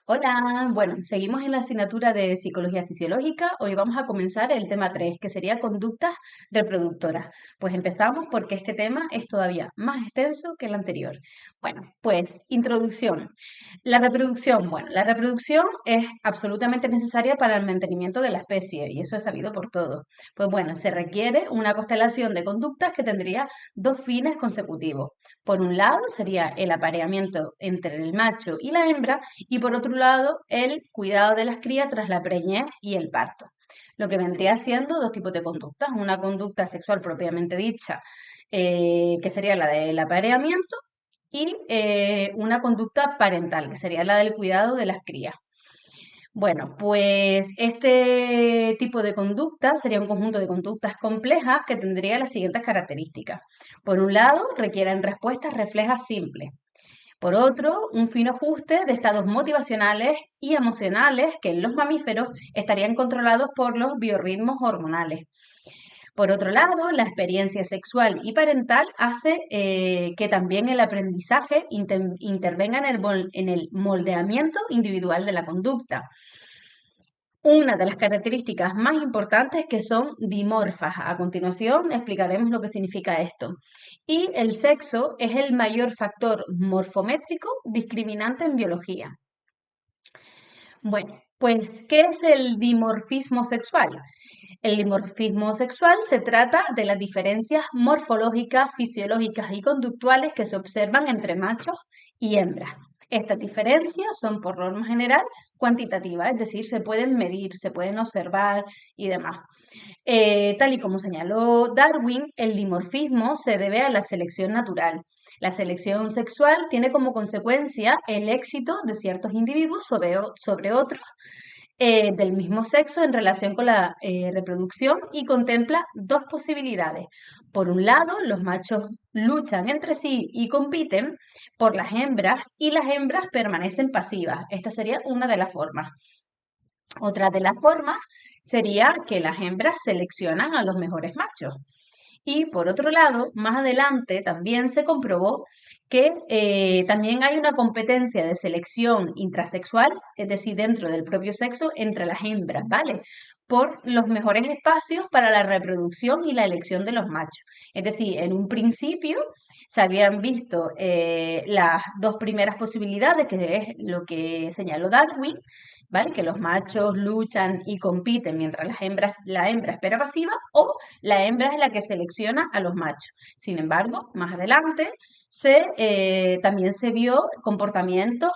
Hola, bueno, seguimos en la asignatura de Psicología Fisiológica. Hoy vamos a comenzar el tema 3, que sería conductas reproductoras. Pues empezamos porque este tema es todavía más extenso que el anterior. Bueno, pues introducción. La reproducción es absolutamente necesaria para el mantenimiento de la especie y eso es sabido por todos. Pues bueno, se requiere una constelación de conductas que tendría dos fines consecutivos. Por un lado sería el apareamiento entre el macho y la hembra y por otro lado el cuidado de las crías tras la preñez y el parto. Lo que vendría siendo dos tipos de conductas, una conducta sexual propiamente dicha, que sería la del apareamiento, y una conducta parental, que sería la del cuidado de las crías. Bueno, pues este tipo de conducta sería un conjunto de conductas complejas que tendría las siguientes características. Por un lado, requieren respuestas reflejas simples. Por otro, un fino ajuste de estados motivacionales y emocionales que en los mamíferos estarían controlados por los biorritmos hormonales. Por otro lado, la experiencia sexual y parental hace que también el aprendizaje intervenga en el moldeamiento individual de la conducta. Una de las características más importantes que son dimorfas. A continuación explicaremos lo que significa esto. Y el sexo es el mayor factor morfométrico discriminante en biología. Bueno, pues, ¿qué es el dimorfismo sexual? El dimorfismo sexual se trata de las diferencias morfológicas, fisiológicas y conductuales que se observan entre machos y hembras. Estas diferencias son por norma general cuantitativas, es decir, se pueden medir, se pueden observar y demás. Tal y como señaló Darwin, el dimorfismo se debe a la selección natural. La selección sexual tiene como consecuencia el éxito de ciertos individuos sobre otros del mismo sexo en relación con la reproducción y contempla dos posibilidades. Por un lado, los machos luchan entre sí y compiten por las hembras y las hembras permanecen pasivas. Esta sería una de las formas. Otra de las formas sería que las hembras seleccionan a los mejores machos. Y por otro lado, más adelante también se comprobó que también hay una competencia de selección intrasexual, es decir, dentro del propio sexo, entre las hembras, ¿vale? Por los mejores espacios para la reproducción y la elección de los machos. Es decir, en un principio se habían visto las dos primeras posibilidades, que es lo que señaló Darwin, ¿vale? Que los machos luchan y compiten mientras la hembra espera pasiva o la hembra es la que selecciona a los machos. Sin embargo, más adelante también se vio comportamientos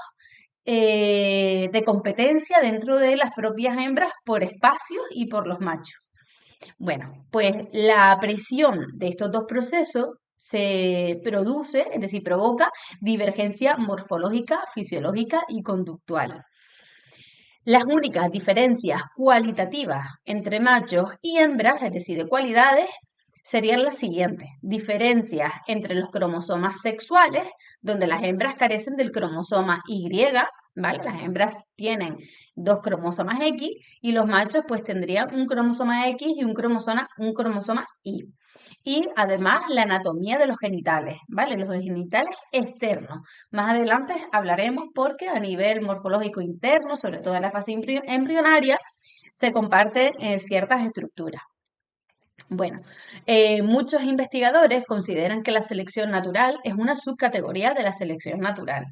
de competencia dentro de las propias hembras por espacios y por los machos. Bueno, pues la presión de estos dos procesos se produce, es decir, provoca divergencia morfológica, fisiológica y conductual. Las únicas diferencias cualitativas entre machos y hembras, es decir, de cualidades, serían las siguientes. Diferencias entre los cromosomas sexuales, donde las hembras carecen del cromosoma Y, ¿vale? Las hembras tienen dos cromosomas X y los machos pues tendrían un cromosoma X y un cromosoma Y. Y además la anatomía de los genitales, ¿vale? Los genitales externos. Más adelante hablaremos porque a nivel morfológico interno, sobre todo en la fase embrionaria, se comparten ciertas estructuras. Bueno, muchos investigadores consideran que la selección natural es una subcategoría de la selección natural.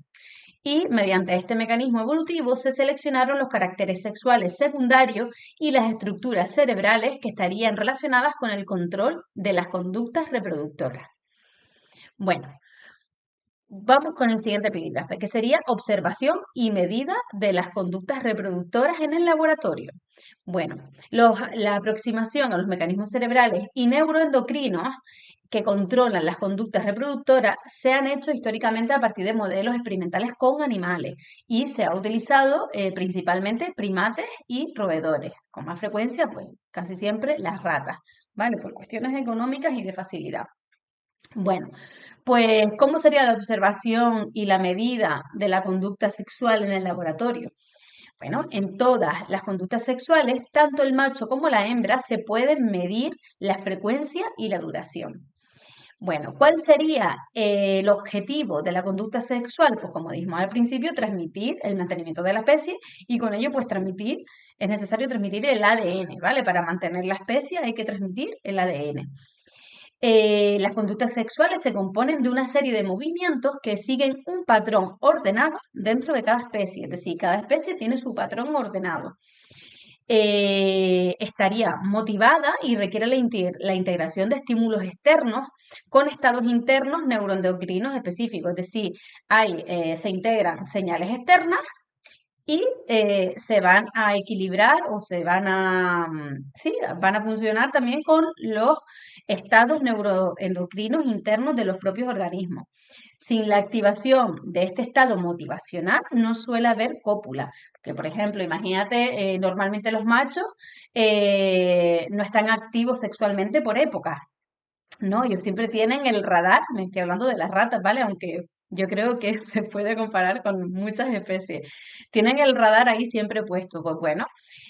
Y mediante este mecanismo evolutivo se seleccionaron los caracteres sexuales secundarios y las estructuras cerebrales que estarían relacionadas con el control de las conductas reproductoras. Bueno, vamos con el siguiente epígrafe, que sería observación y medida de las conductas reproductoras en el laboratorio. Bueno, la aproximación a los mecanismos cerebrales y neuroendocrinos que controlan las conductas reproductoras se han hecho históricamente a partir de modelos experimentales con animales y se ha utilizado principalmente primates y roedores, con más frecuencia, pues casi siempre las ratas, ¿vale? Por cuestiones económicas y de facilidad. Bueno, pues, ¿cómo sería la observación y la medida de la conducta sexual en el laboratorio? Bueno, en todas las conductas sexuales, tanto el macho como la hembra se pueden medir la frecuencia y la duración. Bueno, ¿cuál sería el objetivo de la conducta sexual? Pues como dijimos al principio, transmitir el mantenimiento de la especie y con ello pues transmitir, es necesario transmitir el ADN, ¿vale? Para mantener la especie hay que transmitir el ADN. Las conductas sexuales se componen de una serie de movimientos que siguen un patrón ordenado dentro de cada especie, es decir, cada especie tiene su patrón ordenado. Estaría motivada y requiere la integración de estímulos externos con estados internos neuroendocrinos específicos, es decir, se integran señales externas y se van a equilibrar o sí, van a funcionar también con los estados neuroendocrinos internos de los propios organismos. Sin la activación de este estado motivacional no suele haber cópula. Que, por ejemplo, imagínate, normalmente los machos no están activos sexualmente por épocas, ¿no? Ellos siempre tienen el radar, me estoy hablando de las ratas, ¿vale? Aunque yo creo que se puede comparar con muchas especies. Tienen el radar ahí siempre puesto, pues bueno.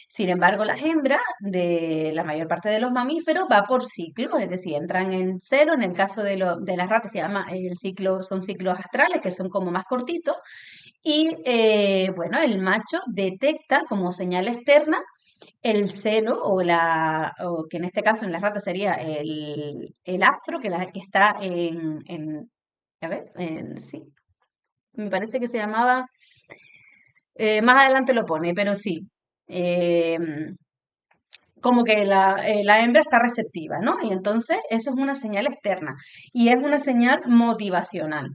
Sin embargo, las hembras de la mayor parte de los mamíferos va por ciclos, es decir, entran en celo. En el caso de las ratas se llama el ciclo, son ciclos astrales, que son como más cortitos. Y bueno, el macho detecta como señal externa el celo o que en este caso en la rata sería el astro que está a ver, sí, me parece que se llamaba, más adelante lo pone, pero sí, eh, como que la hembra está receptiva, ¿no? Y entonces eso es una señal externa y es una señal motivacional.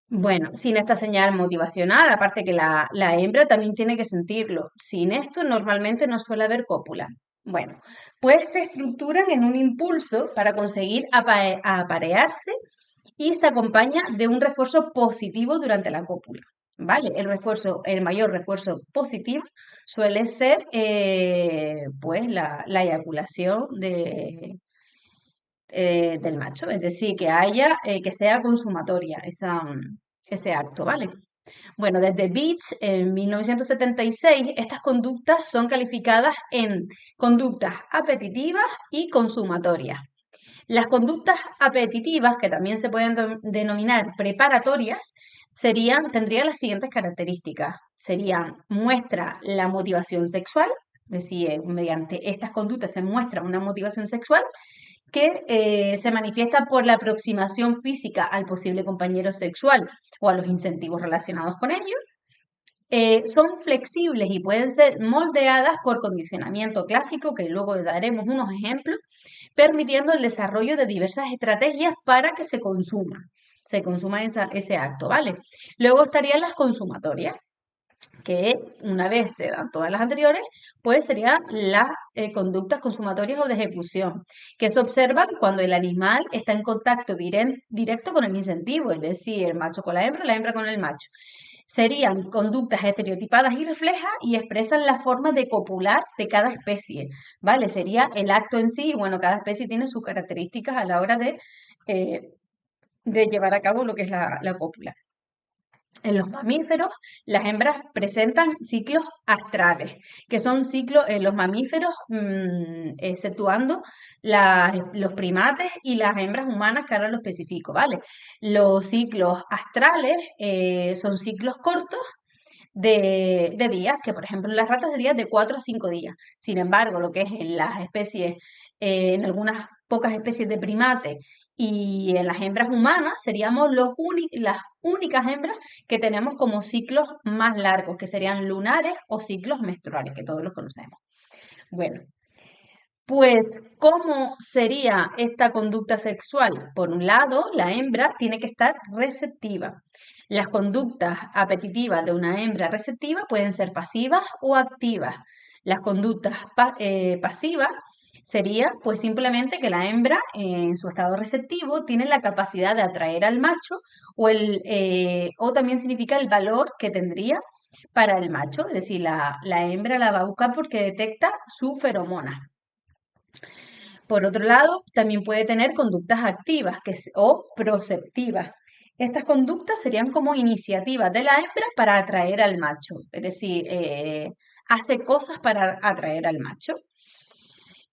Bueno, sin esta señal motivacional, aparte que la hembra también tiene que sentirlo. Sin esto normalmente no suele haber cópula. Bueno, pues se estructuran en un impulso para conseguir aparearse y se acompaña de un refuerzo positivo durante la cópula. ¿Vale? El mayor refuerzo positivo suele ser pues la eyaculación del macho, es decir, que sea consumatoria ese acto, ¿vale? Bueno, desde Beach en 1976, estas conductas son calificadas en conductas apetitivas y consumatorias. Las conductas apetitivas, que también se pueden denominar preparatorias, tendrían las siguientes características. Muestra la motivación sexual, es decir, mediante estas conductas se muestra una motivación sexual que se manifiesta por la aproximación física al posible compañero sexual o a los incentivos relacionados con ello. Son flexibles y pueden ser moldeadas por condicionamiento clásico, que luego daremos unos ejemplos, permitiendo el desarrollo de diversas estrategias para que se consuma ese acto, ¿vale? Luego estarían las consumatorias, que una vez se dan todas las anteriores, pues serían las conductas consumatorias o de ejecución, que se observan cuando el animal está en contacto directo con el incentivo, es decir, el macho con la hembra con el macho. Serían conductas estereotipadas y reflejas y expresan la forma de copular de cada especie, ¿vale? Sería el acto en sí, y bueno, cada especie tiene sus características a la hora eh, de llevar a cabo lo que es la cópula. En los mamíferos, las hembras presentan ciclos astrales, que son ciclos en los mamíferos, exceptuando los primates y las hembras humanas, que ahora lo especifico, ¿vale? Los ciclos astrales son ciclos cortos de días, que por ejemplo en las ratas serían de 4 a 5 días. Sin embargo, lo que es en las especies, en algunas pocas especies de primates y en las hembras humanas, seríamos las únicas hembras que tenemos como ciclos más largos, que serían lunares o ciclos menstruales, que todos los conocemos. Bueno, pues, ¿cómo sería esta conducta sexual? Por un lado, la hembra tiene que estar receptiva. Las conductas apetitivas de una hembra receptiva pueden ser pasivas o activas. Las conductas pasivas sería pues simplemente que la hembra en su estado receptivo tiene la capacidad de atraer al macho o también significa el valor que tendría para el macho, es decir, la hembra la va a buscar porque detecta su feromona. Por otro lado, también puede tener conductas activas o proceptivas. Estas conductas serían como iniciativas de la hembra para atraer al macho, es decir, hace cosas para atraer al macho.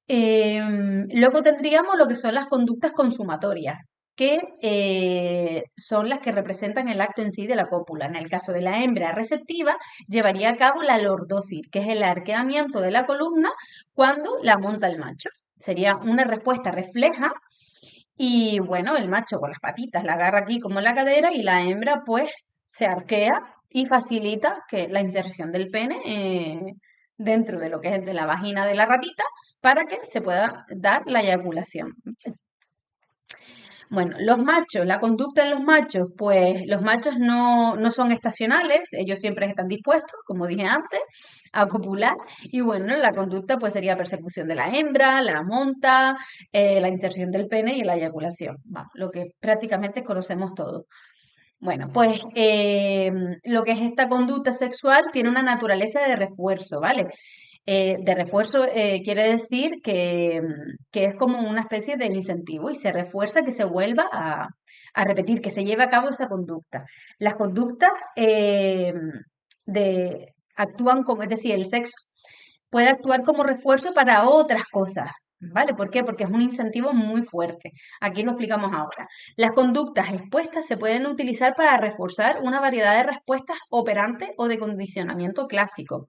Luego tendríamos lo que son las conductas consumatorias, que son las que representan el acto en sí de la cópula. En el caso de la hembra receptiva, llevaría a cabo la lordosis, que es el arqueamiento de la columna cuando la monta el macho. Sería una respuesta refleja y bueno, el macho con las patitas la agarra aquí como en la cadera y la hembra pues se arquea y facilita que la inserción del pene dentro de lo que es de la vagina de la ratita para que se pueda dar la eyaculación. Bueno, los machos, la conducta en los machos, pues los machos no son estacionales, ellos siempre están dispuestos, como dije antes, a copular. Y bueno, la conducta pues sería persecución de la hembra, la monta, la inserción del pene y la eyaculación. Va, lo que prácticamente conocemos todos. Bueno, pues lo que es esta conducta sexual tiene una naturaleza de refuerzo, ¿vale? De refuerzo quiere decir que es como una especie de incentivo y se refuerza que se vuelva a repetir, que se lleve a cabo esa conducta. Las conductas actúan como, es decir, el sexo puede actuar como refuerzo para otras cosas. ¿Vale? ¿Por qué? Porque es un incentivo muy fuerte. Aquí lo explicamos ahora. Las conductas expuestas se pueden utilizar para reforzar una variedad de respuestas operantes o de condicionamiento clásico,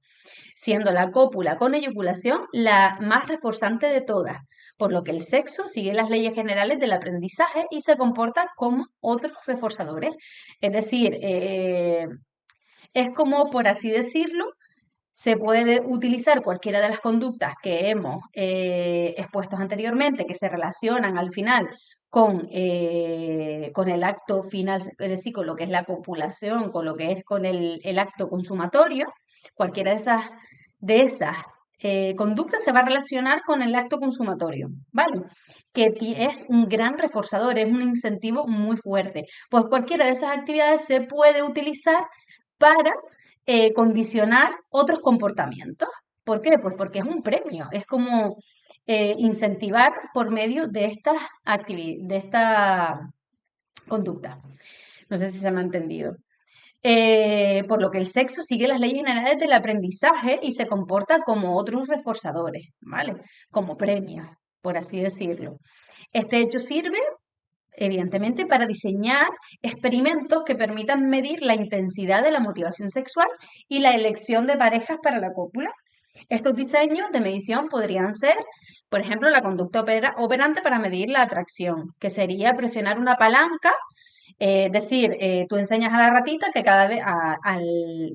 siendo la cópula con eyaculación la más reforzante de todas, por lo que el sexo sigue las leyes generales del aprendizaje y se comporta como otros reforzadores. Es decir, es como, por así decirlo, se puede utilizar cualquiera de las conductas que hemos expuestos anteriormente, que se relacionan al final con el acto final, es decir, con lo que es la copulación, con lo que es con el acto consumatorio, cualquiera de esas conductas se va a relacionar con el acto consumatorio, ¿vale? Que es un gran reforzador, es un incentivo muy fuerte. Pues cualquiera de esas actividades se puede utilizar para condicionar otros comportamientos. ¿Por qué? Pues porque es un premio, es como incentivar por medio de de esta conducta. No sé si se me ha entendido. Por lo que el sexo sigue las leyes generales del aprendizaje y se comporta como otros reforzadores, ¿vale? Como premios, por así decirlo. Este hecho sirve evidentemente, para diseñar experimentos que permitan medir la intensidad de la motivación sexual y la elección de parejas para la cópula. Estos diseños de medición podrían ser, por ejemplo, la conducta operante para medir la atracción, que sería presionar una palanca, es decir, tú enseñas a la ratita que cada vez,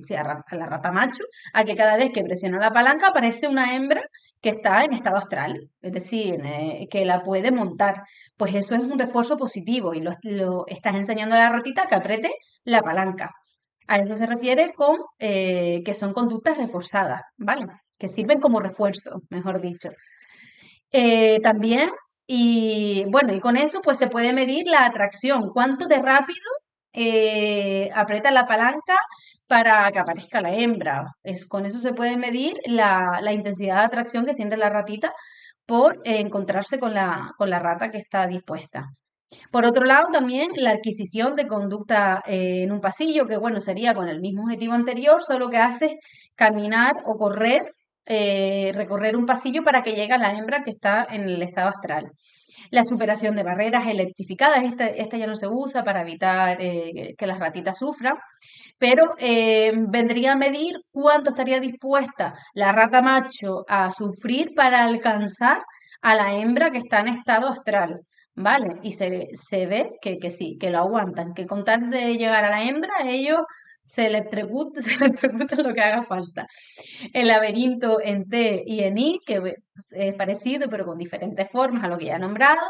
sí, a la rata macho, a que cada vez que presiona la palanca aparece una hembra que está en estado astral, es decir, que la puede montar. Pues eso es un refuerzo positivo y lo estás enseñando a la ratita que apriete la palanca. A eso se refiere con que son conductas reforzadas, ¿vale? Que sirven como refuerzo, mejor dicho. También, y bueno, y con eso pues se puede medir la atracción, cuánto de rápido aprieta la palanca para que aparezca la hembra. Con eso se puede medir la intensidad de atracción que siente la ratita por encontrarse con la rata que está dispuesta. Por otro lado, también la adquisición de conducta en un pasillo, que bueno, sería con el mismo objetivo anterior, solo que hace caminar o correr, recorrer un pasillo para que llegue a la hembra que está en el estado astral. La superación de barreras electrificadas, esta ya no se usa para evitar que las ratitas sufran, pero vendría a medir cuánto estaría dispuesta la rata macho a sufrir para alcanzar a la hembra que está en estado astral. ¿Vale? Y se ve que sí, que lo aguantan, que con tal de llegar a la hembra, ellos se electrocutan lo que haga falta. El laberinto en T y en I, que es parecido, pero con diferentes formas a lo que ya he nombrado.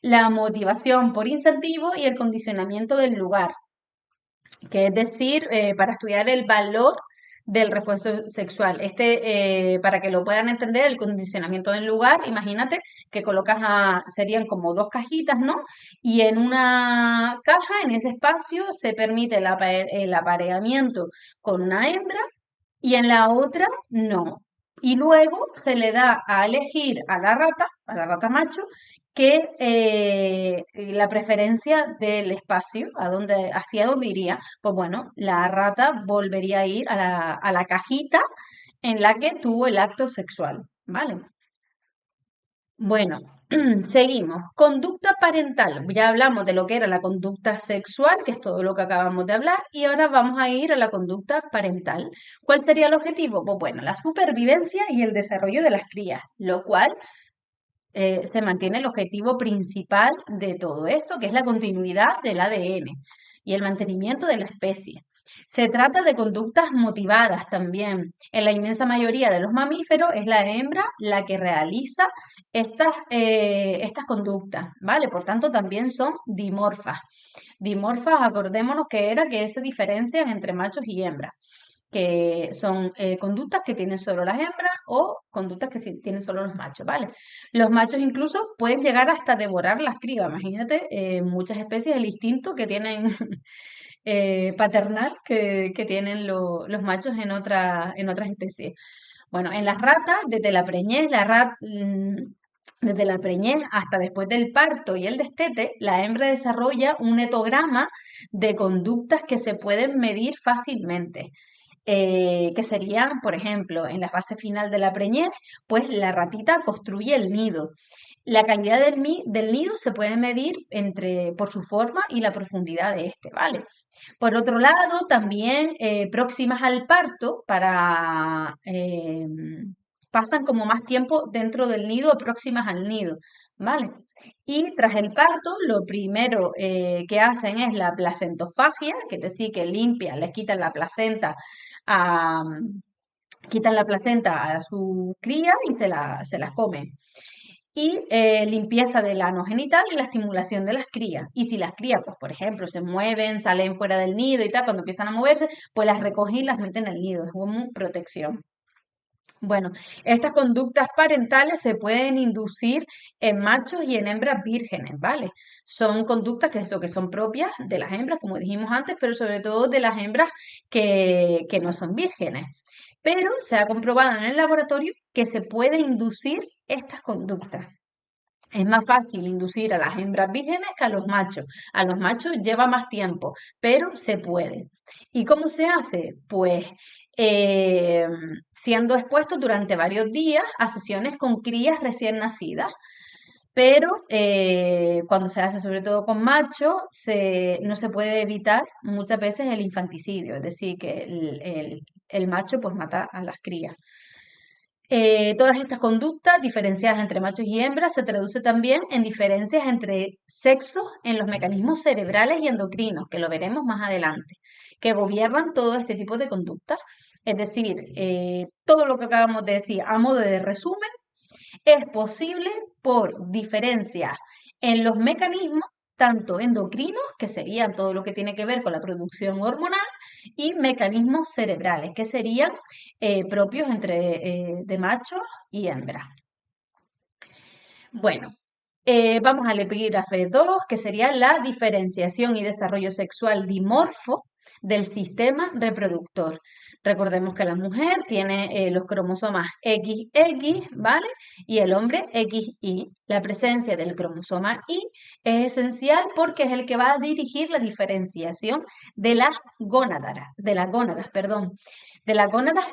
La motivación por incentivo y el condicionamiento del lugar, que es decir, para estudiar el valor del refuerzo sexual. Para que lo puedan entender, el condicionamiento del lugar, imagínate que serían como dos cajitas, ¿no? Y en una caja, en ese espacio, se permite el apareamiento con una hembra y en la otra no. Y luego se le da a elegir a la rata macho, que la preferencia del espacio, hacia dónde iría. Pues bueno, la rata volvería a ir a la cajita en la que tuvo el acto sexual, ¿vale? Bueno, seguimos. Conducta parental. Ya hablamos de lo que era la conducta sexual, que es todo lo que acabamos de hablar, y ahora vamos a ir a la conducta parental. ¿Cuál sería el objetivo? Pues bueno, la supervivencia y el desarrollo de las crías, lo cual se mantiene el objetivo principal de todo esto, que es la continuidad del ADN y el mantenimiento de la especie. Se trata de conductas motivadas también. En la inmensa mayoría de los mamíferos es la hembra la que realiza estas conductas, ¿vale? Por tanto, también son dimorfas. Dimorfas, acordémonos que era que se diferencian entre machos y hembras, que son conductas que tienen solo las hembras o conductas que sí tienen solo los machos, ¿vale? Los machos incluso pueden llegar hasta devorar las crías. Imagínate, muchas especies, el instinto que tienen paternal que tienen los machos en otras especies. Bueno, en las ratas, desde la preñez hasta después del parto y el destete, la hembra desarrolla un etograma de conductas que se pueden medir fácilmente. Que serían, por ejemplo, en la fase final de la preñez, pues la ratita construye el nido. La calidad del nido se puede medir por su forma y la profundidad de este, ¿vale? Por otro lado, también próximas al parto, pasan como más tiempo dentro del nido o próximas al nido, ¿vale? Y tras el parto, lo primero que hacen es la placentofagia, que es decir, que limpian, les a, quitan la placenta a su cría y se la comen. Y limpieza del ano genital y la estimulación de las crías. Y si las crías, pues por ejemplo, se mueven, salen fuera del nido y tal, cuando empiezan a moverse, pues las recogen y las meten en el nido, es como protección. Bueno, estas conductas parentales se pueden inducir en machos y en hembras vírgenes, ¿vale? Son conductas que son propias de las hembras, como dijimos antes, pero sobre todo de las hembras que no son vírgenes. Pero se ha comprobado en el laboratorio que se puede inducir estas conductas. Es más fácil inducir a las hembras vírgenes que a los machos. A los machos lleva más tiempo, pero se puede. ¿Y cómo se hace? Pues eh, siendo expuestos durante varios días a sesiones con crías recién nacidas. Pero cuando se hace sobre todo con machos, no se puede evitar muchas veces el infanticidio, es decir, que el macho pues mata a las crías. Todas estas conductas diferenciadas entre machos y hembras se traduce también en diferencias entre sexos en los mecanismos cerebrales y endocrinos, que lo veremos más adelante, que gobiernan todo este tipo de conductas. Es decir, todo lo que acabamos de decir a modo de resumen es posible por diferencias en los mecanismos, tanto endocrinos, que serían todo lo que tiene que ver con la producción hormonal, y mecanismos cerebrales, que serían propios de machos y hembras. Bueno, vamos al epígrafe 2, que sería la diferenciación y desarrollo sexual dimorfo del sistema reproductor. Recordemos que la mujer tiene los cromosomas XX, ¿vale? Y el hombre XY. La presencia del cromosoma Y es esencial porque es el que va a dirigir la diferenciación de las gónadas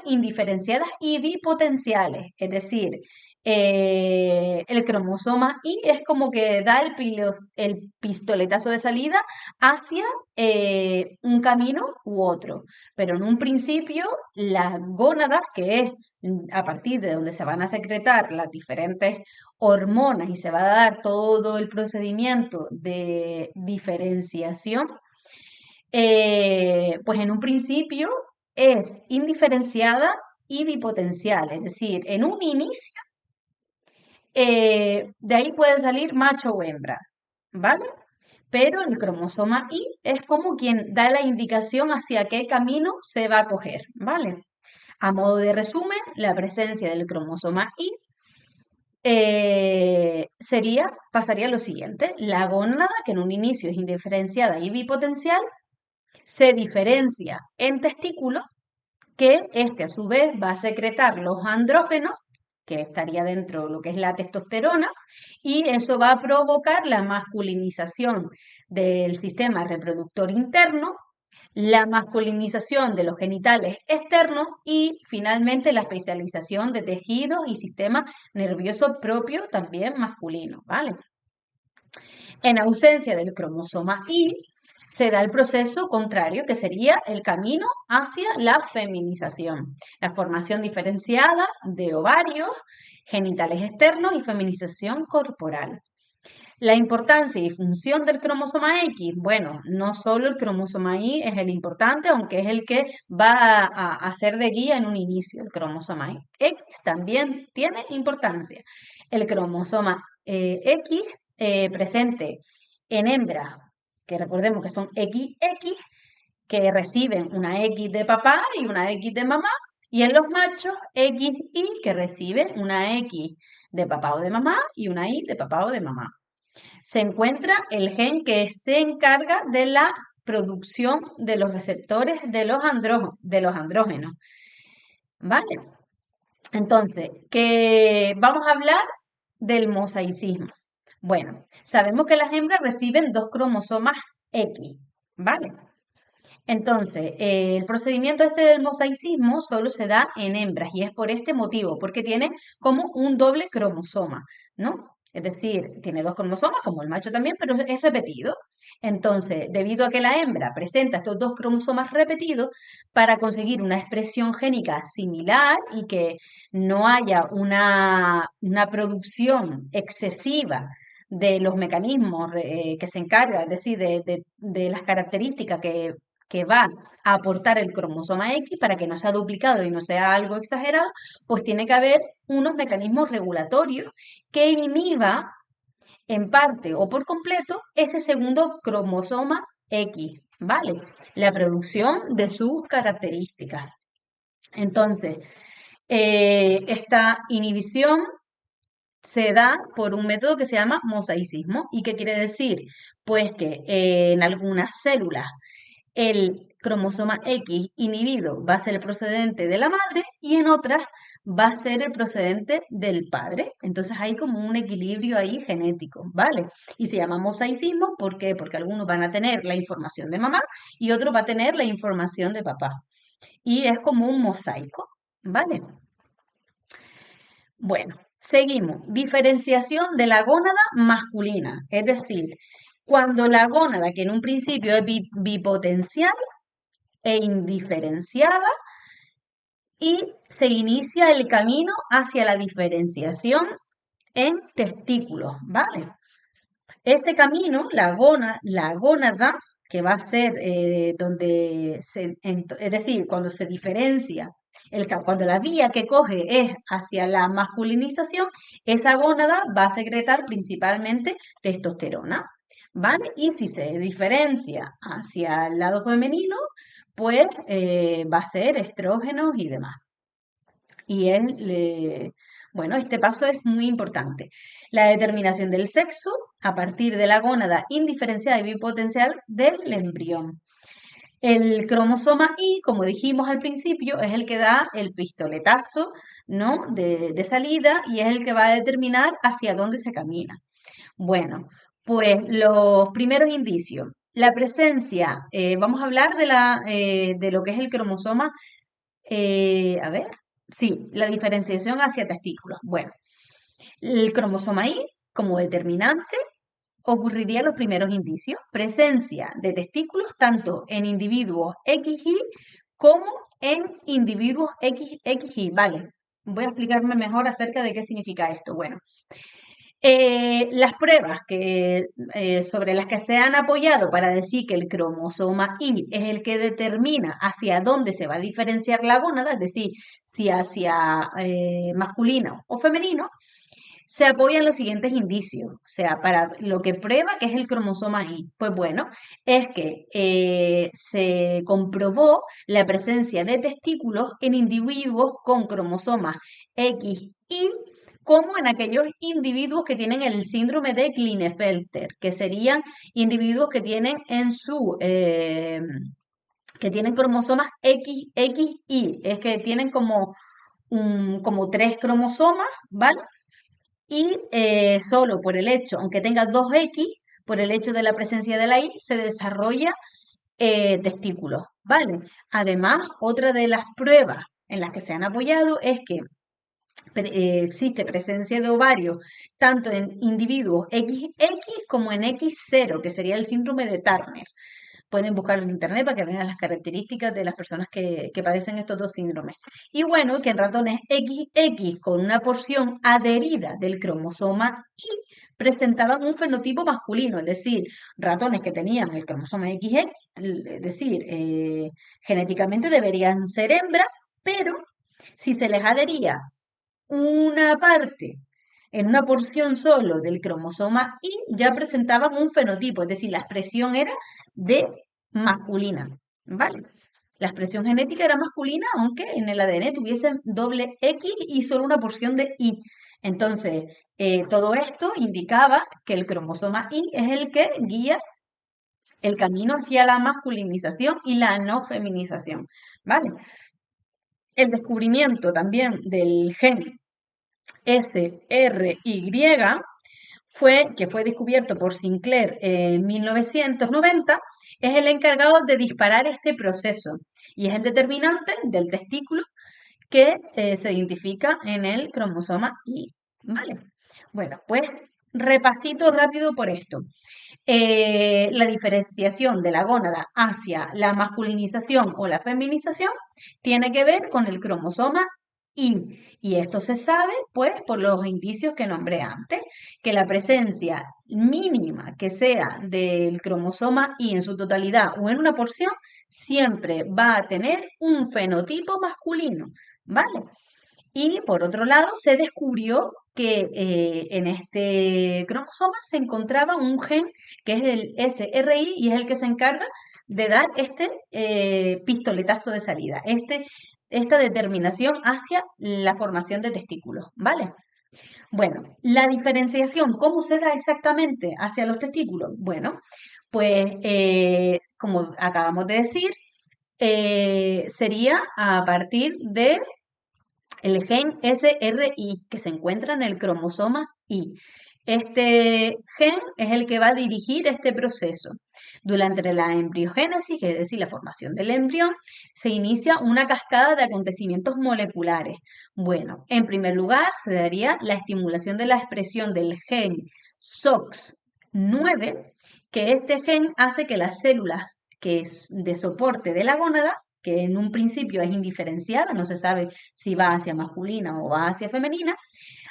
indiferenciadas y bipotenciales, es decir, el cromosoma Y es como que da el pistoletazo de salida hacia un camino u otro. Pero en un principio, las gónadas, que es a partir de donde se van a secretar las diferentes hormonas y se va a dar todo el procedimiento de diferenciación, pues en un principio es indiferenciada y bipotencial, es decir, en un inicio de ahí puede salir macho o hembra, ¿vale? Pero el cromosoma Y es como quien da la indicación hacia qué camino se va a coger, ¿vale? A modo de resumen, la presencia del cromosoma Y pasaría lo siguiente: la gónada, que en un inicio es indiferenciada y bipotencial, se diferencia en testículo, que este a su vez va a secretar los andrógenos, que estaría dentro de lo que es la testosterona, y eso va a provocar la masculinización del sistema reproductor interno, la masculinización de los genitales externos y finalmente la especialización de tejidos y sistema nervioso propio también masculino, ¿vale? En ausencia del cromosoma Y, se da el proceso contrario, que sería el camino hacia la feminización, la formación diferenciada de ovarios, genitales externos y feminización corporal. La importancia y función del cromosoma X, bueno, no solo el cromosoma Y es el importante, aunque es el que va a ser de guía en un inicio, el cromosoma X también tiene importancia. El cromosoma X presente en hembras, que recordemos que son XX, que reciben una X de papá y una X de mamá, y en los machos XY, que reciben una X de papá o de mamá y una Y de papá o de mamá. Se encuentra el gen que se encarga de la producción de los receptores de los andrógenos. ¿Vale? Entonces, que vamos a hablar del mosaicismo. Bueno, sabemos que las hembras reciben dos cromosomas X, ¿vale? Entonces, el procedimiento este del mosaicismo solo se da en hembras y es por este motivo, porque tiene como un doble cromosoma, ¿no? Es decir, tiene dos cromosomas, como el macho también, pero es repetido. Entonces, debido a que la hembra presenta estos dos cromosomas repetidos, para conseguir una expresión génica similar y que no haya una producción excesiva de los mecanismos que se encarga, es decir, de las características que va a aportar el cromosoma X para que no sea duplicado y no sea algo exagerado, pues tiene que haber unos mecanismos regulatorios que inhiba en parte o por completo ese segundo cromosoma X, ¿vale? La producción de sus características. Entonces, esta inhibición se da por un método que se llama mosaicismo. ¿Y qué quiere decir? Pues que en algunas células el cromosoma X inhibido va a ser el procedente de la madre y en otras va a ser el procedente del padre. Entonces hay como un equilibrio ahí genético, ¿vale? Y se llama mosaicismo, ¿por qué? Porque algunos van a tener la información de mamá y otros va a tener la información de papá. Y es como un mosaico, ¿vale? Bueno, seguimos. Diferenciación de la gónada masculina, es decir, cuando la gónada, que en un principio es bipotencial, e indiferenciada y se inicia el camino hacia la diferenciación en testículos, ¿vale? Ese camino, la gónada, que va a ser donde es decir, cuando se diferencia, cuando la vía que coge es hacia la masculinización, esa gónada va a secretar principalmente testosterona, ¿vale? Y si se diferencia hacia el lado femenino, pues va a ser estrógenos y demás. Y bueno, este paso es muy importante. La determinación del sexo a partir de la gónada indiferenciada y bipotencial del embrión. El cromosoma Y, como dijimos al principio, es el que da el pistoletazo, ¿no? de salida y es el que va a determinar hacia dónde se camina. Bueno, pues los primeros indicios. La presencia, vamos a hablar de lo que es el cromosoma, a ver, sí, la diferenciación hacia testículos. Bueno, el cromosoma Y como determinante ocurriría los primeros indicios. Presencia de testículos tanto en individuos XY como en individuos XY. Vale, voy a explicarme mejor acerca de qué significa esto. Bueno, las pruebas sobre las que se han apoyado para decir que el cromosoma Y es el que determina hacia dónde se va a diferenciar la gónada, es decir, si hacia masculino o femenino, se apoyan los siguientes indicios. O sea, para lo que prueba que es el cromosoma Y, pues bueno, es que se comprobó la presencia de testículos en individuos con cromosomas XY como en aquellos individuos que tienen el síndrome de Klinefelter, que serían individuos que tienen que tienen cromosomas XY, es que tienen como tres cromosomas, ¿vale? Y solo por el hecho, aunque tenga dos X, por el hecho de la presencia de la Y, se desarrolla testículos, ¿vale? Además, otra de las pruebas en las que se han apoyado es que existe presencia de ovario tanto en individuos XX como en X0, que sería el síndrome de Turner. Pueden buscarlo en internet para que vean las características de las personas que padecen estos dos síndromes. Y bueno, que en ratones XX con una porción adherida del cromosoma Y presentaban un fenotipo masculino, es decir, ratones que tenían el cromosoma XX, es decir, genéticamente deberían ser hembras, pero si se les adhería una parte en una porción solo del cromosoma Y, ya presentaban un fenotipo, es decir, la expresión era de masculina, ¿vale? La expresión genética era masculina, aunque en el ADN tuviesen doble X y solo una porción de Y. Entonces, todo esto indicaba que el cromosoma Y es el que guía el camino hacia la masculinización y la no feminización, ¿vale? El descubrimiento también del gen SRY que fue descubierto por Sinclair en 1990, es el encargado de disparar este proceso y es el determinante del testículo que se identifica en el cromosoma Y. ¿Vale? Bueno, pues repasito rápido por esto. La diferenciación de la gónada hacia la masculinización o la feminización tiene que ver con el cromosoma Y. Y esto se sabe, pues, por los indicios que nombré antes, que la presencia mínima que sea del cromosoma Y en su totalidad o en una porción, siempre va a tener un fenotipo masculino, ¿vale? Y por otro lado, se descubrió que en este cromosoma se encontraba un gen que es el SRY y es el que se encarga de dar este pistoletazo de salida, esta determinación hacia la formación de testículos, ¿vale? Bueno, la diferenciación, ¿cómo se da exactamente hacia los testículos? Bueno, pues como acabamos de decir, sería a partir de el gen SRY que se encuentra en el cromosoma Y. Este gen es el que va a dirigir este proceso. Durante la embriogénesis, es decir, la formación del embrión, se inicia una cascada de acontecimientos moleculares. Bueno, en primer lugar, se daría la estimulación de la expresión del gen SOX9, que este gen hace que las células que es de soporte de la gónada, que en un principio es indiferenciada, no se sabe si va hacia masculina o va hacia femenina,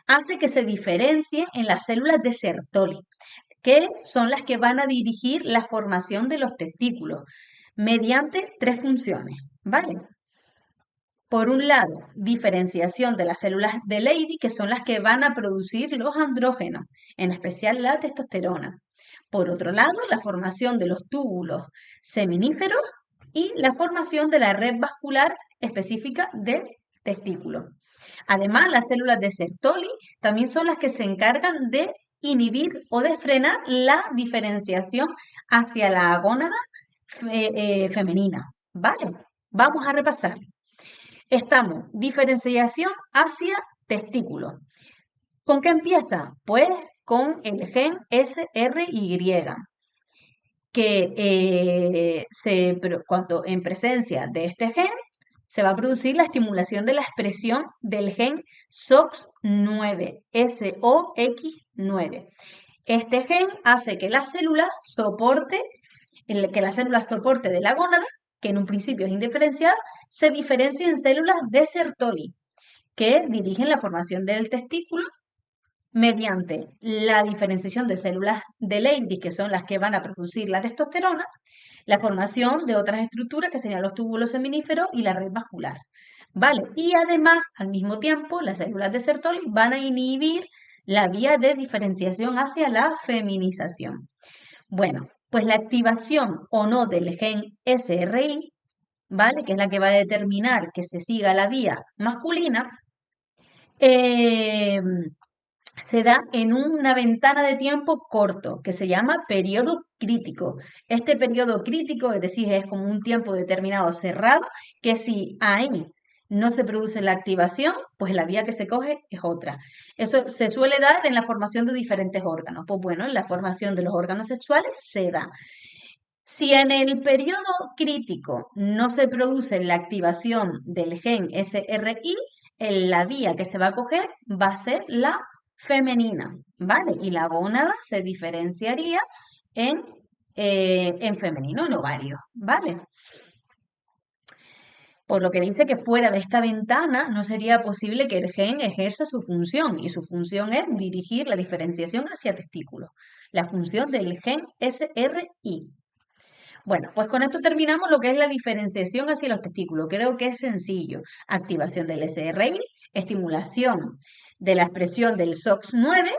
hace que se diferencie en las células de Sertoli, que son las que van a dirigir la formación de los testículos mediante tres funciones, ¿vale? Por un lado, diferenciación de las células de Leydig, que son las que van a producir los andrógenos, en especial la testosterona. Por otro lado, la formación de los túbulos seminíferos y la formación de la red vascular específica de testículo. Además, las células de Sertoli también son las que se encargan de inhibir o de frenar la diferenciación hacia la gónada femenina. ¿Vale? Vamos a repasar. Estamos, diferenciación hacia testículo. ¿Con qué empieza? Pues con el gen SRY, que cuando en presencia de este gen se va a producir la estimulación de la expresión del gen SOX9, SOX9. Este gen hace que la célula soporte, que la célula soporte de la gónada, que en un principio es indiferenciada, se diferencia en células de Sertoli, que dirigen la formación del testículo mediante la diferenciación de células de Leydig, que son las que van a producir la testosterona, la formación de otras estructuras que serían los túbulos seminíferos y la red vascular. ¿Vale? Y además, al mismo tiempo, las células de Sertoli van a inhibir la vía de diferenciación hacia la feminización. Bueno, pues la activación o no del gen SRY, ¿vale? Que es la que va a determinar que se siga la vía masculina, eh, se da en una ventana de tiempo corto que se llama periodo crítico. Este periodo crítico, es decir, es como un tiempo determinado cerrado, que si ahí no se produce la activación, pues la vía que se coge es otra. Eso se suele dar en la formación de diferentes órganos. Pues bueno, en la formación de los órganos sexuales se da. Si en el periodo crítico no se produce la activación del gen SRI, la vía que se va a coger va a ser la femenina, ¿vale? Y la gónada se diferenciaría en, en femenino, en ovario, ¿vale? Por lo que dice que fuera de esta ventana no sería posible que el gen ejerza su función, y su función es dirigir la diferenciación hacia testículos, la función del gen SRI. Bueno, pues con esto terminamos lo que es la diferenciación hacia los testículos. Creo que es sencillo. Activación del SRI, estimulación de la expresión del SOX9.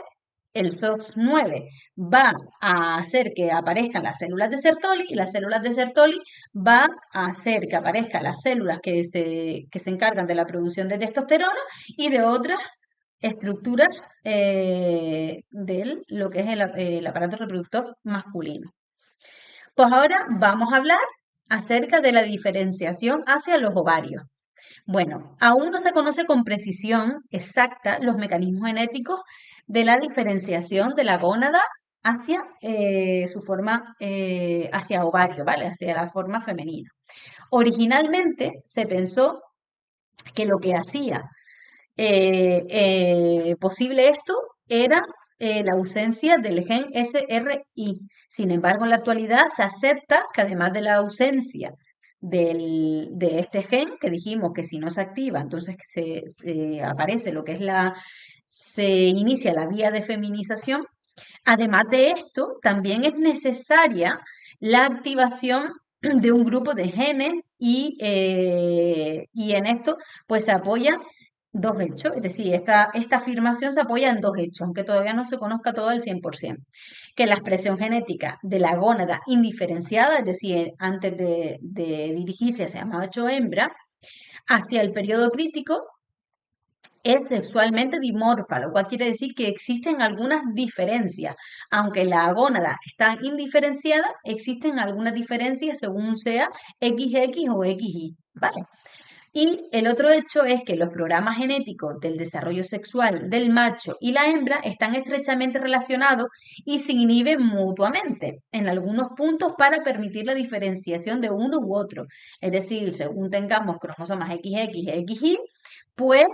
El SOX9 va a hacer que aparezcan las células de Sertoli, y las células de Sertoli va a hacer que aparezcan las células que se encargan de la producción de testosterona y de otras estructuras de lo que es el aparato reproductor masculino. Pues ahora vamos a hablar acerca de la diferenciación hacia los ovarios. Bueno, aún no se conoce con precisión exacta los mecanismos genéticos de la diferenciación de la gónada hacia su forma, hacia ovario, ¿vale? Hacia la forma femenina. Originalmente se pensó que lo que hacía posible esto era la ausencia del gen SRI. Sin embargo, en la actualidad se acepta que además de la ausencia de este gen, que dijimos que si no se activa, entonces se aparece lo que es se inicia la vía de feminización. Además de esto, también es necesaria la activación de un grupo de genes y en esto pues se apoyan dos hechos, es decir, esta afirmación se apoya en dos hechos, aunque todavía no se conozca todo al 100%, que la expresión genética de la gónada indiferenciada, es decir, antes de dirigirse hacia macho o hembra, hacia el periodo crítico, es sexualmente dimorfa, lo cual quiere decir que existen algunas diferencias. Aunque la gónada está indiferenciada, existen algunas diferencias según sea XX o XY, ¿vale? Y el otro hecho es que los programas genéticos del desarrollo sexual del macho y la hembra están estrechamente relacionados y se inhiben mutuamente en algunos puntos para permitir la diferenciación de uno u otro. Es decir, según tengamos cromosomas XX y XY, pues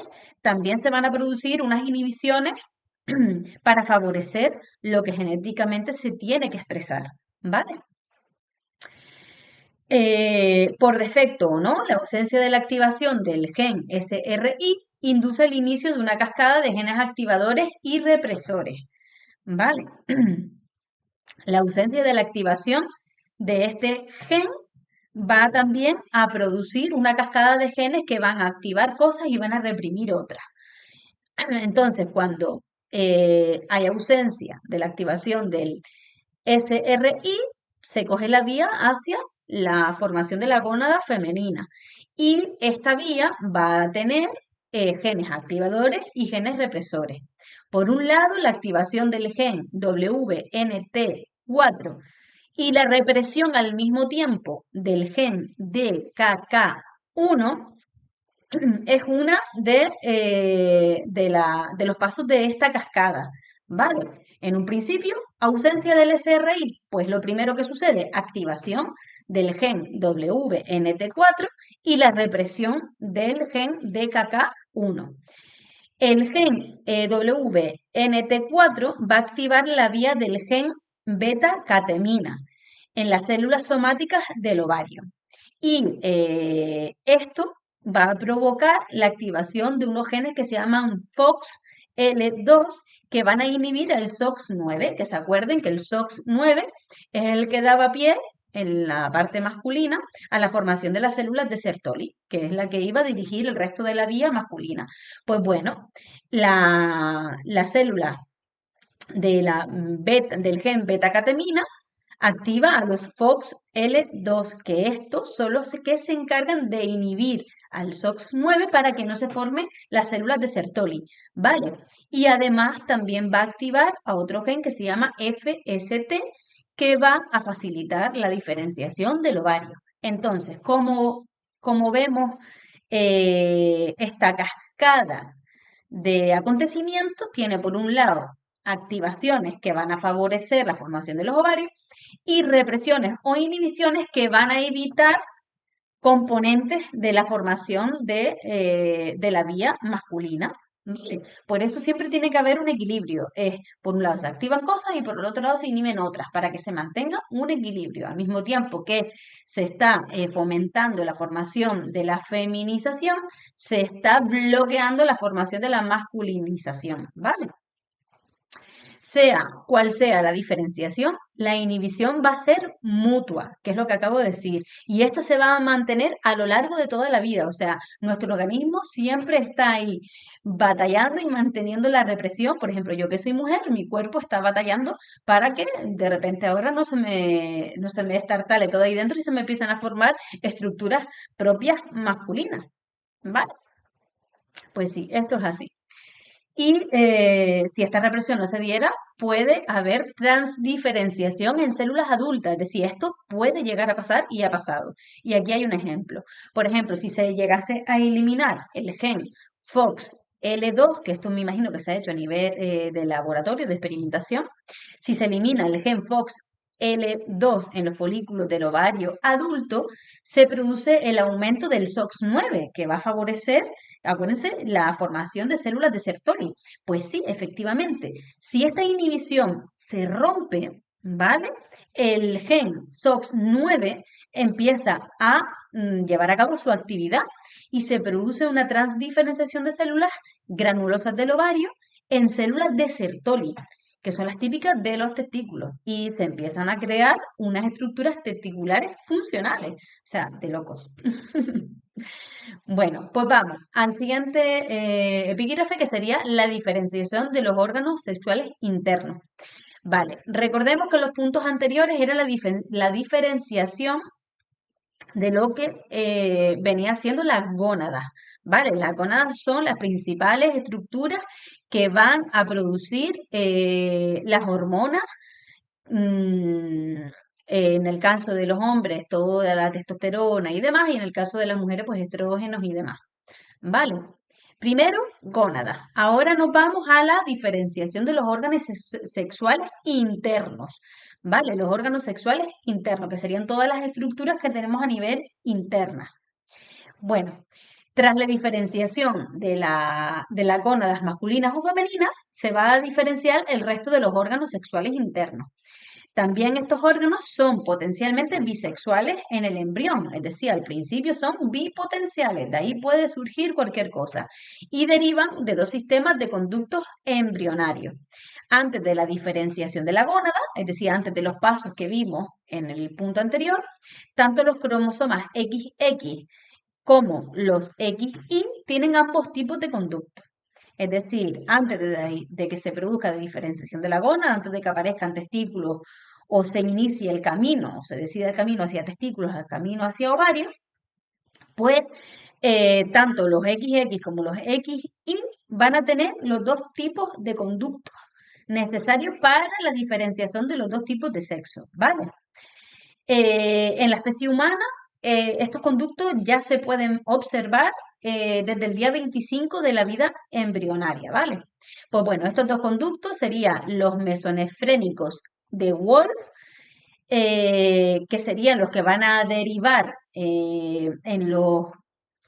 también se van a producir unas inhibiciones para favorecer lo que genéticamente se tiene que expresar, ¿vale? Por defecto o no, la ausencia de la activación del gen SRI induce el inicio de una cascada de genes activadores y represores, ¿vale? La ausencia de la activación de este gen va también a producir una cascada de genes que van a activar cosas y van a reprimir otras. Entonces, cuando hay ausencia de la activación del SRI, se coge la vía hacia la formación de la gónada femenina. Y esta vía va a tener genes activadores y genes represores. Por un lado, la activación del gen WNT4 y la represión al mismo tiempo del gen DKK1 es una de los pasos de esta cascada, ¿vale? En un principio, ausencia del SRI, pues lo primero que sucede, activación del gen WNT4 y la represión del gen DKK1. El gen WNT4 va a activar la vía del gen beta-catemina en las células somáticas del ovario. Y esto va a provocar la activación de unos genes que se llaman FOXL2, que van a inhibir el SOX9, que se acuerden que el SOX9 es el que daba pie en la parte masculina a la formación de las células de Sertoli, que es la que iba a dirigir el resto de la vía masculina. Pues bueno, la célula del gen beta-catemina activa a los FOXL2, que estos son los que se encargan de inhibir al SOX9 para que no se formen las células de Sertoli, ¿vale? Y además también va a activar a otro gen que se llama FST, que va a facilitar la diferenciación del ovario. Entonces, como vemos, esta cascada de acontecimientos tiene por un lado activaciones que van a favorecer la formación de los ovarios y represiones o inhibiciones que van a evitar componentes de la formación de la vía masculina. ¿Vale? Por eso siempre tiene que haber un equilibrio. Por un lado se activan cosas y por el otro lado se inhiben otras, para que se mantenga un equilibrio. Al mismo tiempo que se está fomentando la formación de la feminización, se está bloqueando la formación de la masculinización. ¿Vale? Sea cual sea la diferenciación, la inhibición va a ser mutua, que es lo que acabo de decir, y esta se va a mantener a lo largo de toda la vida, o sea, nuestro organismo siempre está ahí batallando y manteniendo la represión. Por ejemplo, yo que soy mujer, mi cuerpo está batallando para que de repente ahora no se me estartale todo ahí dentro y se me empiezan a formar estructuras propias masculinas, ¿vale? Pues sí, esto es así. Y si esta represión no se diera, puede haber transdiferenciación en células adultas, es decir, esto puede llegar a pasar y ha pasado. Y aquí hay un ejemplo. Por ejemplo, si se llegase a eliminar el gen FOXL2, que esto me imagino que se ha hecho a nivel de laboratorio de experimentación, si se elimina el gen FOXL2 en los folículos del ovario adulto, se produce el aumento del SOX9, que va a favorecer, acuérdense, la formación de células de Sertoli. Pues sí, efectivamente, si esta inhibición se rompe, ¿vale? El gen SOX9 empieza a llevar a cabo su actividad y se produce una transdiferenciación de células granulosas del ovario en células de Sertoli, que son las típicas de los testículos, y se empiezan a crear unas estructuras testiculares funcionales, o sea, de locos. Bueno, pues vamos al siguiente epígrafe, que sería la diferenciación de los órganos sexuales internos. Vale, recordemos que los puntos anteriores era la diferenciación de lo que venía siendo la gónada. ¿Vale? Las gónadas son las principales estructuras que van a producir las hormonas. En el caso de los hombres, toda la testosterona y demás, y en el caso de las mujeres, pues estrógenos y demás. ¿Vale? Primero, gónadas. Ahora nos vamos a la diferenciación de los órganos sexuales internos. ¿Vale? Los órganos sexuales internos, que serían todas las estructuras que tenemos a nivel interna. Bueno, tras la diferenciación de las gónadas masculinas o femeninas, se va a diferenciar el resto de los órganos sexuales internos. También estos órganos son potencialmente bisexuales en el embrión, es decir, al principio son bipotenciales, de ahí puede surgir cualquier cosa, y derivan de dos sistemas de conductos embrionarios. Antes de la diferenciación de la gónada, es decir, antes de los pasos que vimos en el punto anterior, tanto los cromosomas XX como los XY tienen ambos tipos de conducto. Es decir, antes de que se produzca la diferenciación de la gónada, antes de que aparezcan testículos o se inicie el camino, o se decida el camino hacia testículos, el camino hacia ovarios, pues tanto los XX como los XY van a tener los dos tipos de conductos necesarios para la diferenciación de los dos tipos de sexo, ¿vale? En la especie humana, estos conductos ya se pueden observar desde el día 25 de la vida embrionaria, ¿vale? Pues bueno, estos dos conductos serían los mesonefrénicos de Wolf, que serían los que van a derivar en los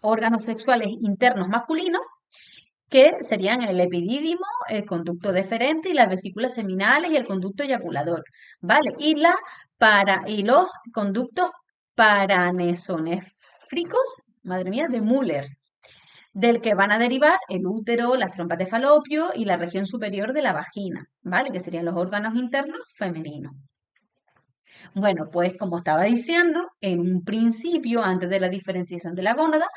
órganos sexuales internos masculinos, que serían el epidídimo, el conducto deferente y las vesículas seminales y el conducto eyaculador, ¿vale? Y los conductos paranesonéfricos, madre mía, de Müller, del que van a derivar el útero, las trompas de falopio y la región superior de la vagina, ¿vale? Que serían los órganos internos femeninos. Bueno, pues como estaba diciendo, en un principio, antes de la diferenciación de la gónada,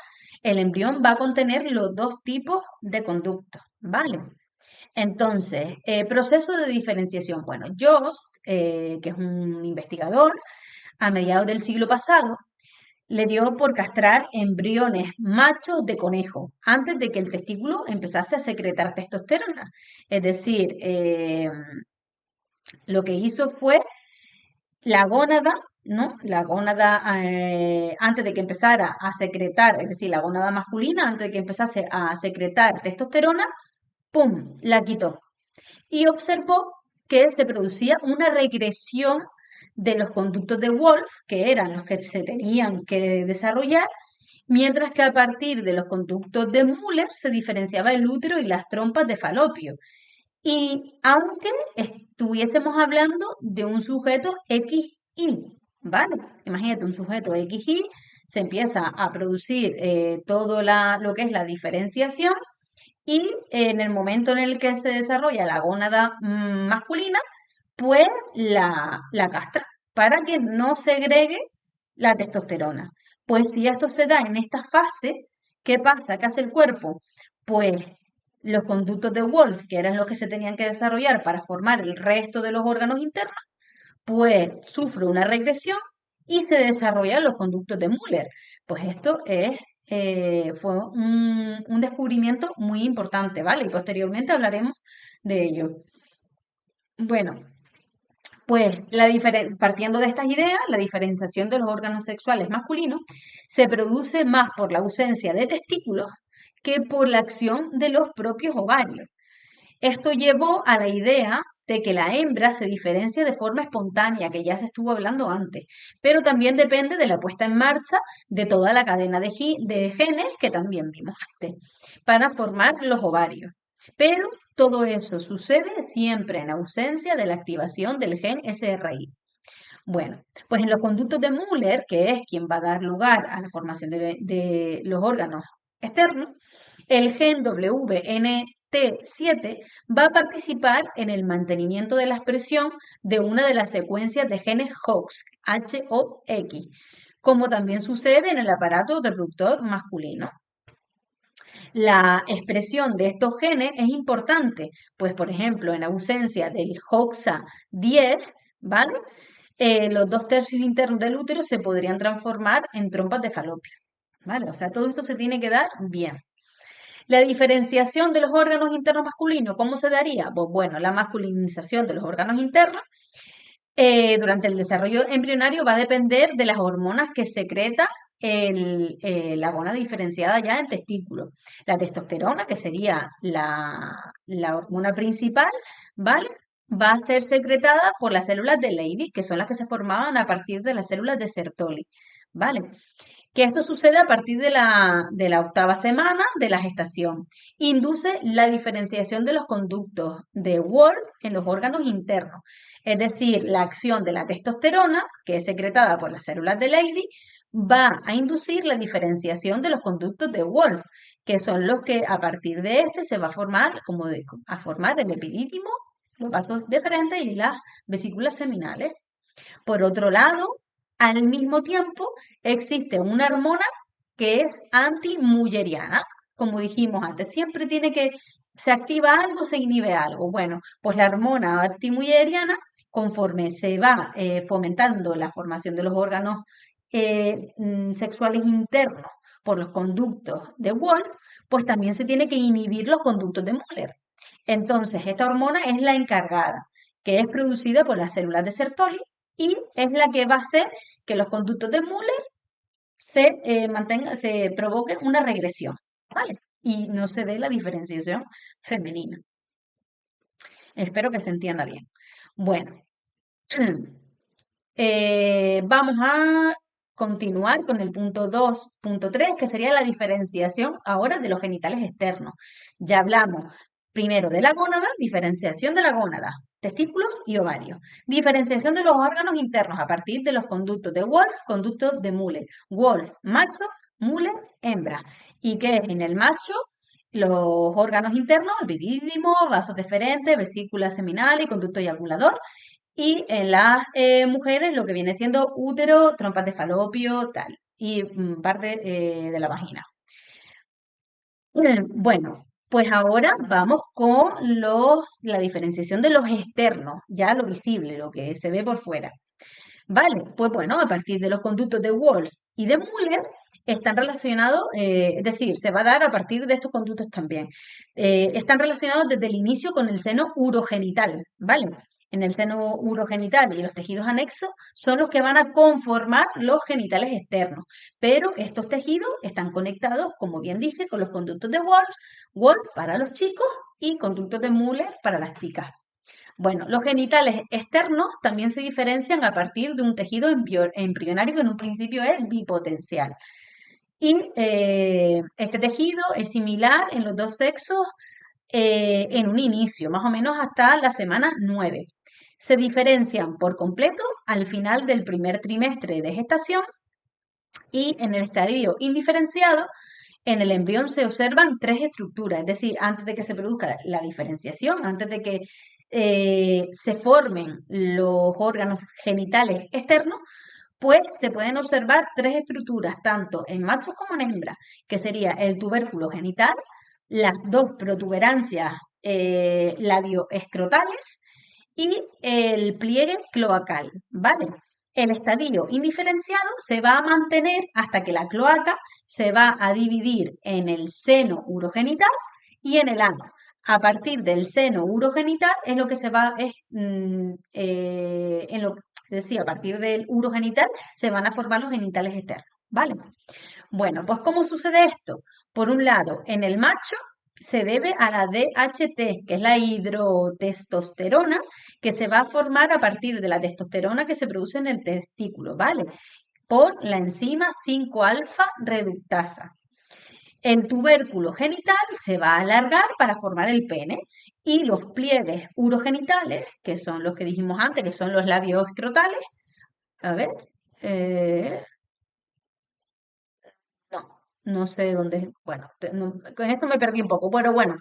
el embrión va a contener los dos tipos de conductos, ¿vale? Entonces, proceso de diferenciación. Bueno, Jost, que es un investigador, a mediados del siglo pasado, le dio por castrar embriones machos de conejo antes de que el testículo empezase a secretar testosterona. Es decir, lo que hizo fue la gónada, ¿no? La gónada, antes de que empezara a secretar, es decir, la gónada masculina, antes de que empezase a secretar testosterona, ¡pum!, la quitó. y observó que se producía una regresión de los conductos de Wolff, que eran los que se tenían que desarrollar, mientras que a partir de los conductos de Müller se diferenciaba el útero y las trompas de Falopio. Y aunque estuviésemos hablando de un sujeto XY, ¿vale? Imagínate un sujeto XY, se empieza a producir todo lo que es la diferenciación y en el momento en el que se desarrolla la gónada masculina, pues la castra para que no segregue la testosterona. Pues si esto se da en esta fase, ¿qué pasa? ¿Qué hace el cuerpo? Pues los conductos de Wolff, que eran los que se tenían que desarrollar para formar el resto de los órganos internos, pues sufre una regresión y se desarrollan los conductos de Müller. Pues esto fue un descubrimiento muy importante, ¿vale? Y posteriormente hablaremos de ello. Bueno, pues partiendo de estas ideas, la diferenciación de los órganos sexuales masculinos se produce más por la ausencia de testículos que por la acción de los propios ovarios. Esto llevó a la idea de que la hembra se diferencia de forma espontánea, que ya se estuvo hablando antes, pero también depende de la puesta en marcha de toda la cadena de genes que también vimos antes, para formar los ovarios. Pero todo eso sucede siempre en ausencia de la activación del gen SRI. Bueno, pues en los conductos de Müller, que es quien va a dar lugar a la formación de los órganos externos, el gen WNT7 va a participar en el mantenimiento de la expresión de una de las secuencias de genes HOX, H-O-X, como también sucede en el aparato reproductor masculino. La expresión de estos genes es importante, pues por ejemplo, en ausencia del HOXA10, ¿vale? Los 2/3 internos del útero se podrían transformar en trompas de falopio, ¿vale? O sea, todo esto se tiene que dar bien. La diferenciación de los órganos internos masculinos, ¿cómo se daría? Pues bueno, la masculinización de los órganos internos durante el desarrollo embrionario va a depender de las hormonas que secreta la gónada diferenciada ya en testículo. La testosterona, que sería la hormona principal, ¿vale? Va a ser secretada por las células de Leydig, que son las que se formaban a partir de las células de Sertoli, ¿vale? Que esto sucede a partir de la octava semana de la gestación. Induce la diferenciación de los conductos de Wolff en los órganos internos, es decir, la acción de la testosterona, que es secretada por las células de Leydig, va a inducir la diferenciación de los conductos de Wolff, que son los que a partir de este se va a formar, a formar el epidídimo, los vasos deferentes y las vesículas seminales. Por otro lado, al mismo tiempo, existe una hormona que es antimulleriana. Como dijimos antes, siempre se activa algo, se inhibe algo. Bueno, pues la hormona antimulleriana, conforme se va fomentando la formación de los órganos sexuales internos por los conductos de Wolff, pues también se tiene que inhibir los conductos de Müller. Entonces, esta hormona es la encargada, que es producida por las células de Sertoli y es la que va a hacer que los conductos de Müller se provoquen una regresión, ¿vale? Y no se dé la diferenciación femenina. Espero que se entienda bien. Bueno, vamos a continuar con el punto 2.3, que sería la diferenciación ahora de los genitales externos. Ya hablamos primero de la gónada, diferenciación de la gónada, testículos y ovarios. Diferenciación de los órganos internos a partir de los conductos de Wolff, conductos de Müller. Wolff, macho, Müller, hembra. ¿Y qué es en el macho? Los órganos internos, epidídimo, vasos deferentes, vesícula seminal y conducto eyaculador. Y en las mujeres lo que viene siendo útero, trompas de falopio, tal, y parte de la vagina. Bueno, pues ahora vamos con la diferenciación de los externos, ya lo visible, lo que se ve por fuera. Vale, pues bueno, a partir de los conductos de Wolff y de Müller están relacionados, es decir, se va a dar a partir de estos conductos también. Están relacionados desde el inicio con el seno urogenital, ¿vale? En el seno urogenital y los tejidos anexos son los que van a conformar los genitales externos, pero estos tejidos están conectados, como bien dije, con los conductos de Wolff, Wolff para los chicos y conductos de Müller para las chicas. Bueno, los genitales externos también se diferencian a partir de un tejido embrionario que en un principio es bipotencial. Y este tejido es similar en los dos sexos en un inicio, más o menos hasta la semana 9. Se diferencian por completo al final del primer trimestre de gestación y en el estadio indiferenciado, en el embrión se observan tres estructuras, es decir, antes de que se produzca la diferenciación, antes de que se formen los órganos genitales externos, pues se pueden observar tres estructuras, tanto en machos como en hembras, que sería el tubérculo genital, las dos protuberancias labioescrotales y el pliegue cloacal, ¿vale? El estadio indiferenciado se va a mantener hasta que la cloaca se va a dividir en el seno urogenital y en el ano. A partir del seno urogenital es lo que se va, en lo, decía, a partir del urogenital se van a formar los genitales externos, ¿vale? Bueno, pues ¿cómo sucede esto? Por un lado, en el macho se debe a la DHT, que es la hidrotestosterona, que se va a formar a partir de la testosterona que se produce en el testículo, ¿vale? Por la enzima 5-alfa reductasa. El tubérculo genital se va a alargar para formar el pene y los pliegues urogenitales, que son los que dijimos antes, que son los labios escrotales, a ver, eh, no, no sé dónde. Bueno, con esto me perdí un poco. Pero bueno,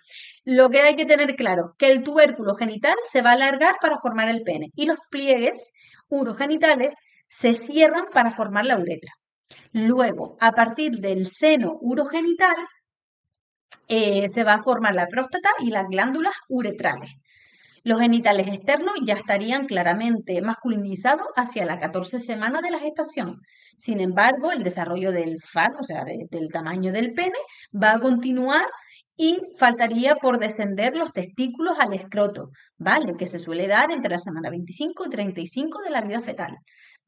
lo que hay que tener claro, que el tubérculo genital se va a alargar para formar el pene y los pliegues urogenitales se cierran para formar la uretra. Luego, a partir del seno urogenital, se va a formar la próstata y las glándulas uretrales. Los genitales externos ya estarían claramente masculinizados hacia la 14 semana de la gestación. Sin embargo, el desarrollo del falo, o sea, del tamaño del pene, va a continuar y faltaría por descender los testículos al escroto, ¿vale? Que se suele dar entre la semana 25 y 35 de la vida fetal,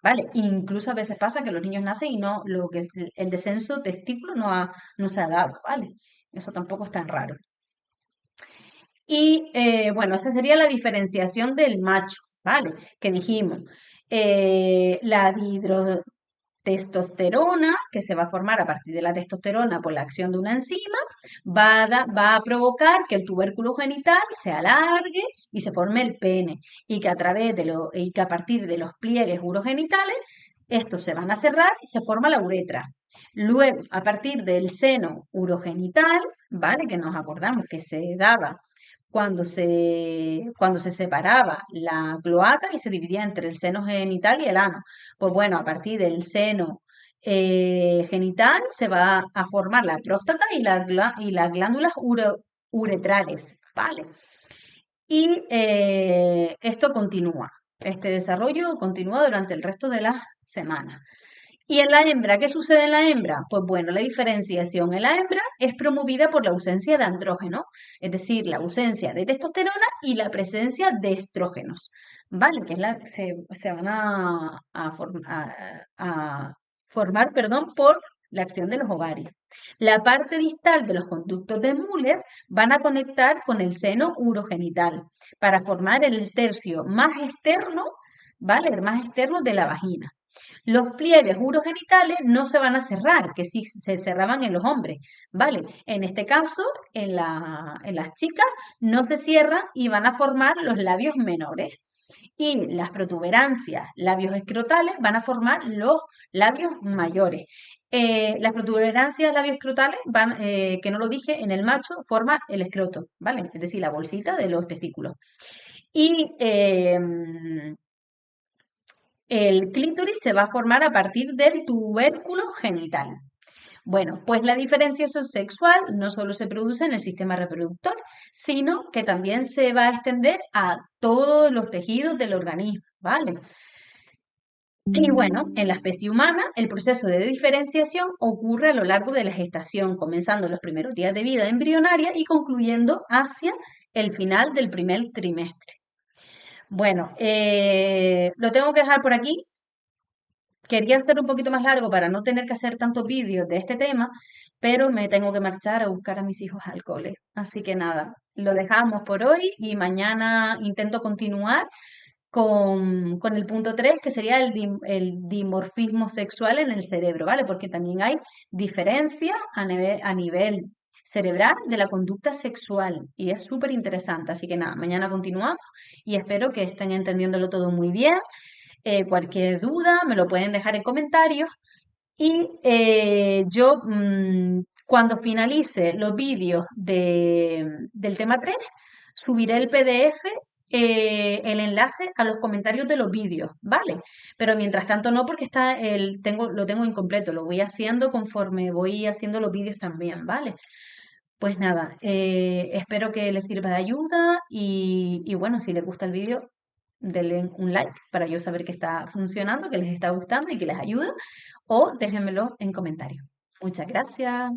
¿vale? Incluso a veces pasa que los niños nacen y no, lo que es el descenso testículo no se ha dado, ¿vale? Eso tampoco es tan raro. Y bueno, esa sería la diferenciación del macho, ¿vale? Que dijimos, la dihidrotestosterona, que se va a formar a partir de la testosterona por la acción de una enzima, va a provocar que el tubérculo genital se alargue y se forme el pene, y que y que a partir de los pliegues urogenitales, estos se van a cerrar y se forma la uretra. Luego, a partir del seno urogenital, ¿vale? Que nos acordamos que se daba cuando se separaba la cloaca y se dividía entre el seno genital y el ano. Pues bueno, a partir del seno genital se va a formar la próstata y las glándulas uretrales, ¿vale? Y esto continúa, este desarrollo continúa durante el resto de las semanas. ¿Y en la hembra? ¿Qué sucede en la hembra? Pues bueno, la diferenciación en la hembra es promovida por la ausencia de andrógeno, es decir, la ausencia de testosterona y la presencia de estrógenos, ¿vale? Que es se van a formar, perdón, por la acción de los ovarios. La parte distal de los conductos de Müller van a conectar con el seno urogenital para formar el tercio más externo, ¿vale? El más externo de la vagina. Los pliegues urogenitales no se van a cerrar, que sí se cerraban en los hombres, ¿vale? En este caso, en las chicas no se cierran y van a formar los labios menores. Y las protuberancias, labios escrotales, van a formar los labios mayores. Las protuberancias labios escrotales que no lo dije, en el macho forma el escroto, ¿vale? Es decir, la bolsita de los testículos. Y el clítoris se va a formar a partir del tubérculo genital. Bueno, pues la diferenciación sexual no solo se produce en el sistema reproductor, sino que también se va a extender a todos los tejidos del organismo, ¿vale? Y bueno, en la especie humana, el proceso de diferenciación ocurre a lo largo de la gestación, comenzando los primeros días de vida embrionaria y concluyendo hacia el final del primer trimestre. Bueno, lo tengo que dejar por aquí. quería hacer un poquito más largo para no tener que hacer tantos vídeos de este tema, pero me tengo que marchar a buscar a mis hijos al cole. Así que nada, lo dejamos por hoy y mañana intento continuar con el punto 3 que sería el dimorfismo sexual en el cerebro, ¿vale? Porque también hay diferencias a nivel cerebral de la conducta sexual y es súper interesante. Así que nada, mañana continuamos y espero que estén entendiéndolo todo muy bien. Cualquier duda me lo pueden dejar en comentarios y yo cuando finalice los vídeos del tema 3 subiré el PDF, el enlace a los comentarios de los vídeos, ¿vale? Pero mientras tanto no, porque lo tengo incompleto, lo voy haciendo conforme voy haciendo los vídeos también, ¿vale? Pues nada, espero que les sirva de ayuda y bueno, si les gusta el vídeo, denle un like para yo saber que está funcionando, que les está gustando y que les ayuda, o déjenmelo en comentarios. Muchas gracias.